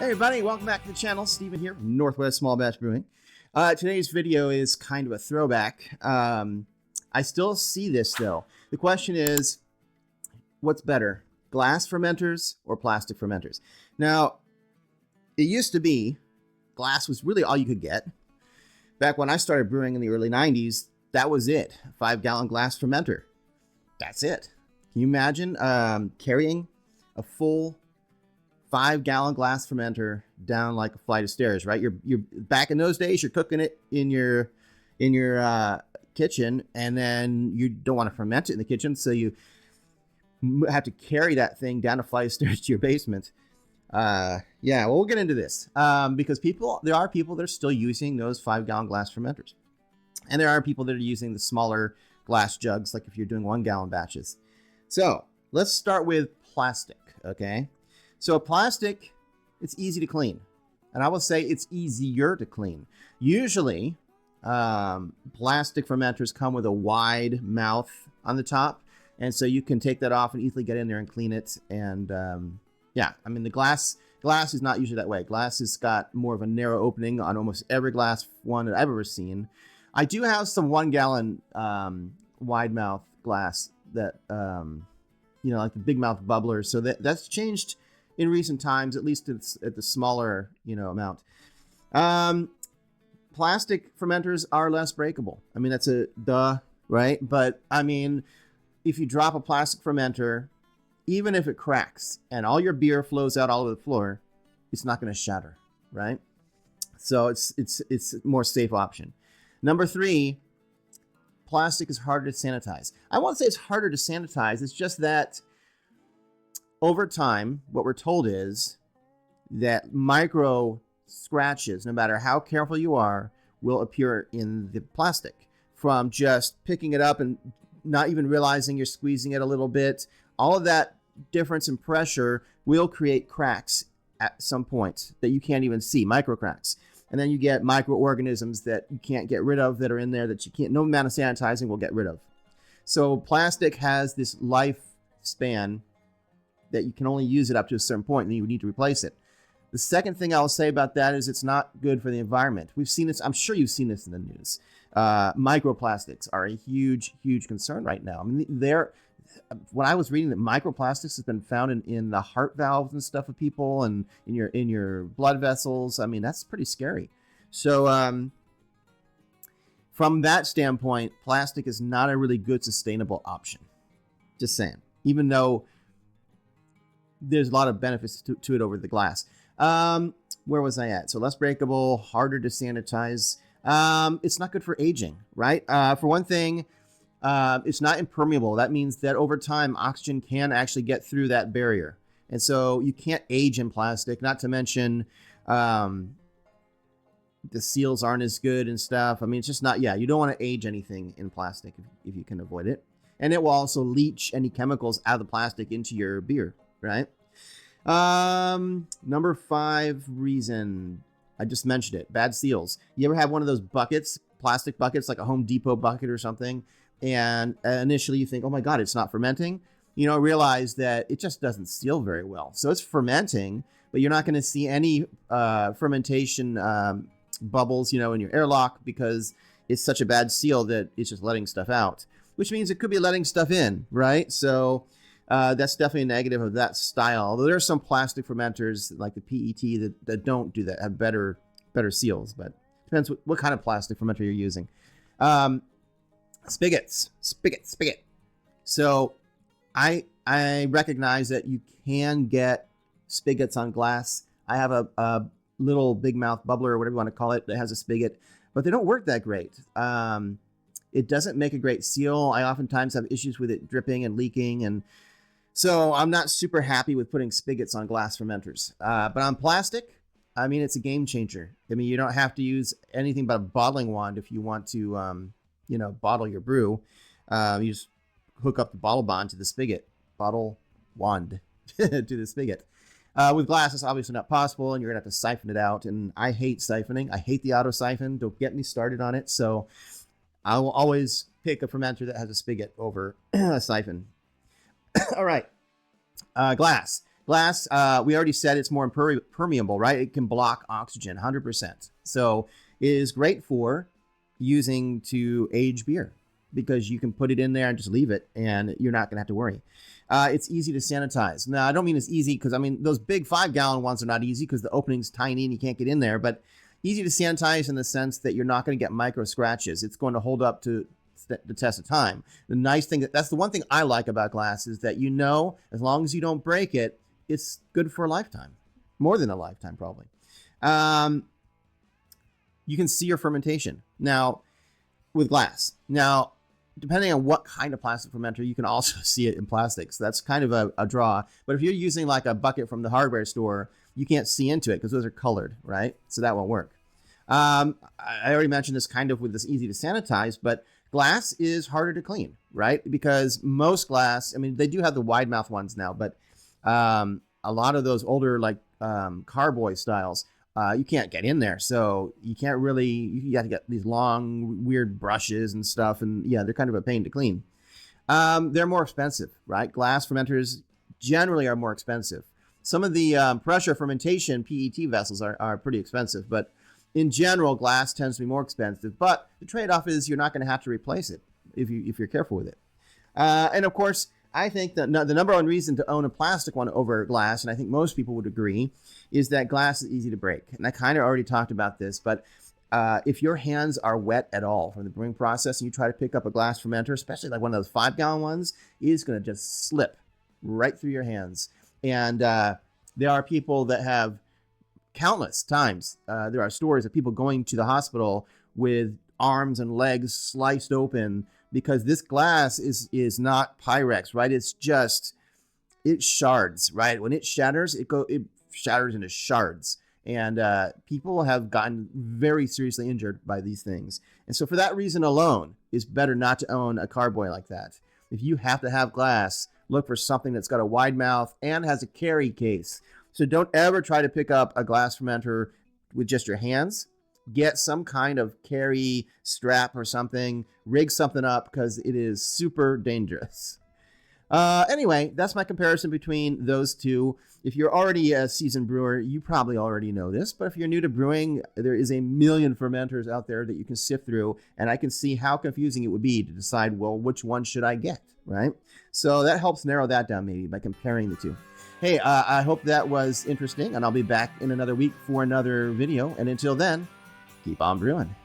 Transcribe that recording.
Hey everybody, welcome back to the channel. Steven here, Northwest Small Batch Brewing. Today's video is kind of a throwback. I still see this though. The question is, what's better, glass fermenters or plastic fermenters? Now, it used to be glass was really all you could get. Back when I started brewing in the early 90s, that was it. A 5-gallon glass fermenter. That's it. Can you imagine carrying a full 5-gallon glass fermenter down like a flight of stairs, right? You're back in those days, you're cooking it in your kitchen, and then you don't want to ferment it in the kitchen, so you have to carry that thing down a flight of stairs to your basement. Yeah, well, we'll get into this because there are people that are still using those 5-gallon glass fermenters, and there are people that are using the smaller glass jugs, like if you're doing 1-gallon batches. So let's start with plastic, okay? So plastic, it's easy to clean. And I will say it's easier to clean. Usually, plastic fermenters come with a wide mouth on the top. And so you can take that off and easily get in there and clean it. And yeah, I mean, the glass is not usually that way. Glass has got more of a narrow opening on almost every glass one that I've ever seen. I do have some 1-gallon wide mouth glass that, you know, like the big mouth bubblers. So that's changed in recent times, at least it's at the smaller, you know, amount. Plastic fermenters are less breakable. I mean, that's a duh, right? But I mean, if you drop a plastic fermenter, even if it cracks and all your beer flows out all over the floor, it's not going to shatter, right? So it's a more safe option. Number 3, plastic is harder to sanitize. I won't say it's harder to sanitize. It's just that over time, what we're told is that micro scratches, no matter how careful you are, will appear in the plastic from just picking it up and not even realizing you're squeezing it a little bit. All of that difference in pressure will create cracks at some point that you can't even see, micro cracks. And then you get microorganisms that you can't get rid of that are in there that you can't, no amount of sanitizing will get rid of. So plastic has this lifespan that you can only use it up to a certain point, and then you would need to replace it. The second thing I'll say about that is it's not good for the environment. We've seen this, I'm sure you've seen this in the news. Microplastics are a huge, huge concern right now. I mean, when I was reading that microplastics has been found in the heart valves and stuff of people and in your blood vessels, I mean, that's pretty scary. So from that standpoint, plastic is not a really good sustainable option. Just saying, even though there's a lot of benefits to it over the glass. Where was I at? So less breakable, harder to sanitize. It's not good for aging, right? For one thing, it's not impermeable. That means that over time, oxygen can actually get through that barrier. And so you can't age in plastic, not to mention the seals aren't as good and stuff. I mean, it's just not, yeah, you don't want to age anything in plastic if you can avoid it. And it will also leach any chemicals out of the plastic into your beer, right? Number 5 reason, I just mentioned it, bad seals. You ever have one of those buckets, plastic buckets, like a Home Depot bucket or something, and initially you think, oh my God, it's not fermenting? You know, realize that it just doesn't seal very well. So it's fermenting, but you're not going to see any fermentation bubbles, you know, in your airlock because it's such a bad seal that it's just letting stuff out, which means it could be letting stuff in, right? So that's definitely a negative of that style. Although there are some plastic fermenters like the PET that don't do that, have better seals, but depends what kind of plastic fermenter you're using. Spigot. So I recognize that you can get spigots on glass. I have a little big mouth bubbler or whatever you want to call it that has a spigot, but they don't work that great. It doesn't make a great seal. I oftentimes have issues with it dripping and leaking, and so I'm not super happy with putting spigots on glass fermenters. But on plastic, I mean, it's a game changer. I mean, you don't have to use anything but a bottling wand if you want to, you know, bottle your brew. You just hook up the bottle bond to the spigot, bottle wand to the spigot. With glass, it's obviously not possible, and you're gonna have to siphon it out. And I hate siphoning. I hate the auto siphon. Don't get me started on it. So I will always pick a fermenter that has a spigot over a siphon. All right, glass. Glass, we already said it's more permeable, right? It can block oxygen 100%. So it is great for using to age beer because you can put it in there and just leave it and you're not going to have to worry. It's easy to sanitize. Now, I don't mean it's easy because, I mean, those big 5-gallon ones are not easy because the opening's tiny and you can't get in there, but easy to sanitize in the sense that you're not going to get micro scratches. It's going to hold up to the test of time. The nice thing, that's the one thing I like about glass is that, you know, as long as you don't break it, it's good for a lifetime. More than a lifetime, probably. You can see your fermentation. Now, with glass. Now, depending on what kind of plastic fermenter, you can also see it in plastic. So that's kind of a draw. But if you're using like a bucket from the hardware store, you can't see into it because those are colored, right? So that won't work. I already mentioned this kind of with this easy to sanitize, but glass is harder to clean, right? Because most glass, I mean, they do have the wide mouth ones now, but a lot of those older like carboy styles, you can't get in there. So you can't really, you got to get these long, weird brushes and stuff. And yeah, they're kind of a pain to clean. They're more expensive, right? Glass fermenters generally are more expensive. Some of the pressure fermentation PET vessels are pretty expensive, but in general, glass tends to be more expensive. But the trade-off is you're not going to have to replace it if you're careful with it. And of course, I think that the number one reason to own a plastic one over glass, and I think most people would agree, is that glass is easy to break. And I kind of already talked about this, but if your hands are wet at all from the brewing process and you try to pick up a glass fermenter, especially like one of those 5-gallon ones, it is going to just slip right through your hands. And there are people that have countless times, there are stories of people going to the hospital with arms and legs sliced open because this glass is not Pyrex, right? It's just, it shards, right? When it shatters, it shatters into shards. And people have gotten very seriously injured by these things. And so for that reason alone, it's better not to own a carboy like that. If you have to have glass, look for something that's got a wide mouth and has a carry case. So don't ever try to pick up a glass fermenter with just your hands. Get some kind of carry strap or something. Rig something up because it is super dangerous. Anyway, that's my comparison between those two. If you're already a seasoned brewer, you probably already know this. But if you're new to brewing, there is a million fermenters out there that you can sift through. And I can see how confusing it would be to decide, well, which one should I get, right? So that helps narrow that down maybe by comparing the two. Hey, I hope that was interesting. And I'll be back in another week for another video. And until then, keep on brewing.